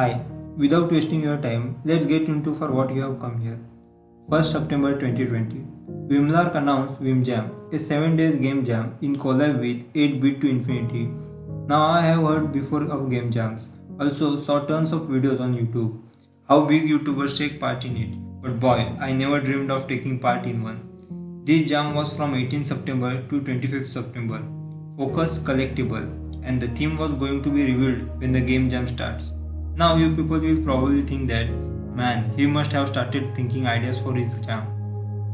Hi, without wasting your time, let's get into for what you have come here. 1st September 2020, Vimlark announced VimJam, a 7 days game jam in collab with 8-bit to infinity. Now I have heard before of game jams, also saw tons of videos on YouTube, how big YouTubers take part in it, but boy, I never dreamed of taking part in one. This jam was from 18 September to 25th September, focus collectible, and the theme was going to be revealed when the game jam starts. Now you people will probably think that, man, he must have started thinking ideas for his jam.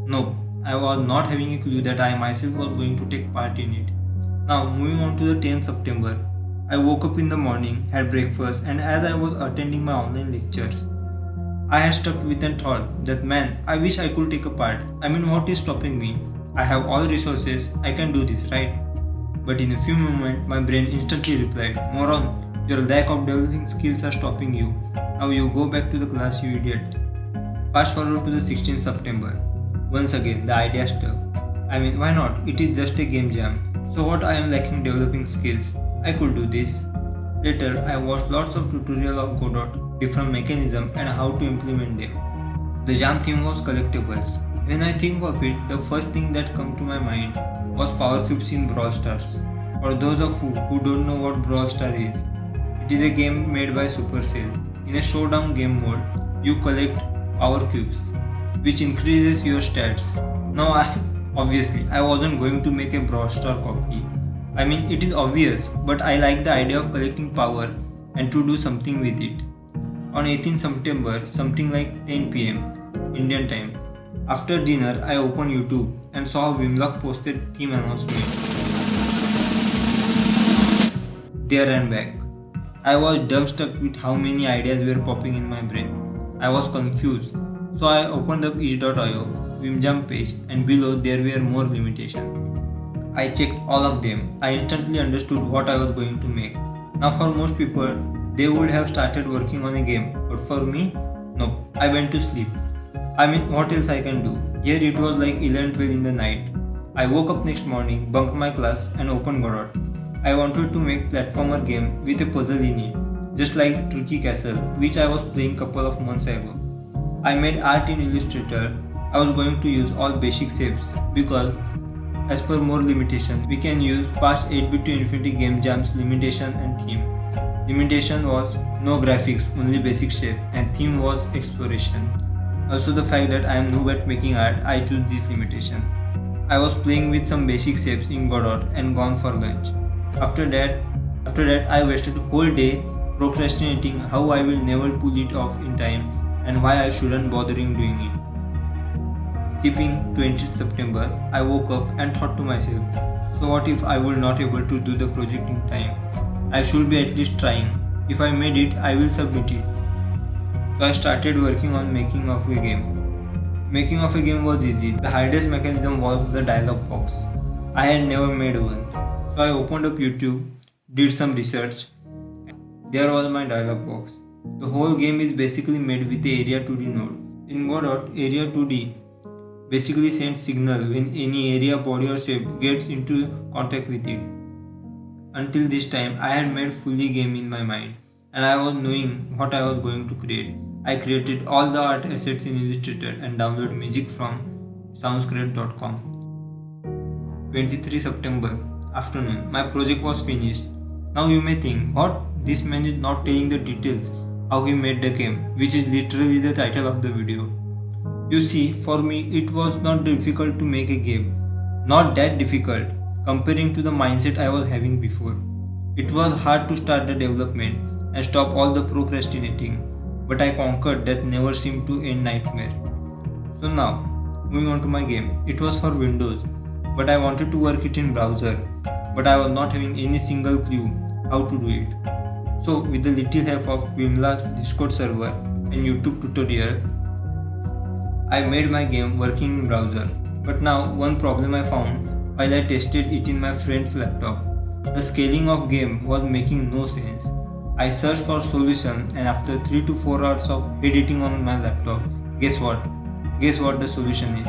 No, I was not having a clue that I myself was going to take part in it. Now moving on to the 10th September, I woke up in the morning, had breakfast, and as I was attending my online lectures, I had stuck with a thought that man, I wish I could take a part. I mean, what is stopping me? I have all resources, I can do this, right? But in a few moments, my brain instantly replied, Moron, your lack of developing skills are stopping you. Now you go back to the class, you idiot. Fast forward to the 16th September. Once again, the idea stuck. I mean, why not? It is just a game jam. So what I am lacking developing skills? I could do this. Later, I watched lots of tutorials of Godot, different mechanisms and how to implement them. The jam theme was collectibles. When I think of it, the first thing that comes to my mind was power cubes in Brawl Stars. For those of you who don't know what Brawl Stars is, it is a game made by Supercell. In a showdown game mode, you collect power cubes, which increases your stats. Now, obviously, I wasn't going to make a Brawl Star copy. I mean, it is obvious, but I like the idea of collecting power and to do something with it. On 18th September, something like 10 pm Indian time, after dinner, I opened YouTube and saw Vimlark posted theme announcement. There and back. I was dumbstruck with how many ideas were popping in my brain. I was confused, so I opened up itch.io, Vimjam page, and below there were more limitations. I checked all of them. I instantly understood what I was going to make. Now for most people, they would have started working on a game, but for me, no. I went to sleep. I mean, what else I can do? Here it was like 11-12 in the night. I woke up next morning, bunked my class and opened Godot. I wanted to make platformer game with a puzzle in it, just like Tricky Castle, which I was playing couple of months ago. I made art in Illustrator. I was going to use all basic shapes because as per more limitation, we can use past 8-bit to infinity game jams limitation and theme. Limitation was no graphics, only basic shape, and theme was exploration. Also the fact that I am noob at making art, I choose this limitation. I was playing with some basic shapes in Godot and gone for lunch. After that I wasted a whole day procrastinating how I will never pull it off in time and why I shouldn't bothering doing it. Skipping 20th September, I woke up and thought to myself, so what if I will not able to do the project in time? I should be at least trying. If I made it, I will submit it. So I started working on making of a game. Making of a game was easy. The hardest mechanism was the dialog box. I had never made one. So I opened up YouTube, did some research. There was my dialog box. The whole game is basically made with the Area 2D node. In Godot, Area 2D basically sends signal when any area, body or shape gets into contact with it. Until this time, I had made fully game in my mind and I was knowing what I was going to create. I created all the art assets in Illustrator and downloaded music from soundscrate.com. 23 September afternoon, my project was finished. Now you may think, what? This man is not telling the details how he made the game, which is literally the title of the video. You see, for me, it was not difficult to make a game. Not that difficult, comparing to the mindset I was having before. It was hard to start the development and stop all the procrastinating, but I conquered that never seemed to end nightmare. So now, moving on to my game. It was for Windows, but I wanted to work it in browser, but I was not having any single clue how to do it. So with the little help of Vimlark's Discord server and YouTube tutorial, I made my game working in browser. But now one problem I found while I tested it in my friend's laptop. The scaling of game was making no sense. I searched for solution and after 3 to 4 hours of editing on my laptop, guess what? Guess what the solution is?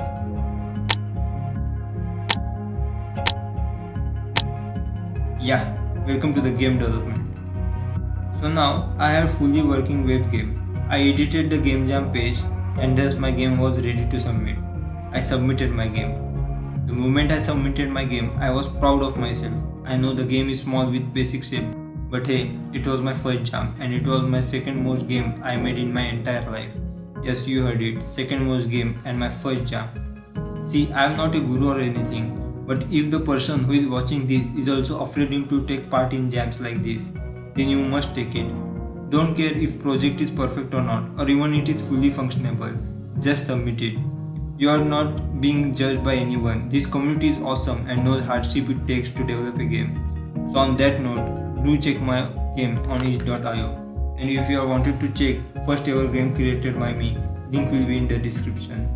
Yeah, welcome to the game development. So now I had fully working web game. I edited the game jam page and thus my game was ready to submit. I submitted my game. The moment I submitted my game, I was proud of myself. I know the game is small with basic shape, but hey, it was my first jam and it was my second most game I made in my entire life. Yes, you heard it, second most game and my first jam. See, I am not a guru or anything, but if the person who is watching this is also afraid to take part in jams like this, then you must take it. Don't care if project is perfect or not, or even it is fully functionable. Just submit it. You are not being judged by anyone. This community is awesome and knows hardship it takes to develop a game. So on that note, do check my game on itch.io. And if you are wanted to check first ever game created by me, link will be in the description.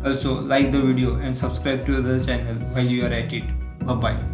Also like the video and subscribe to the channel while you are at it. Bye bye.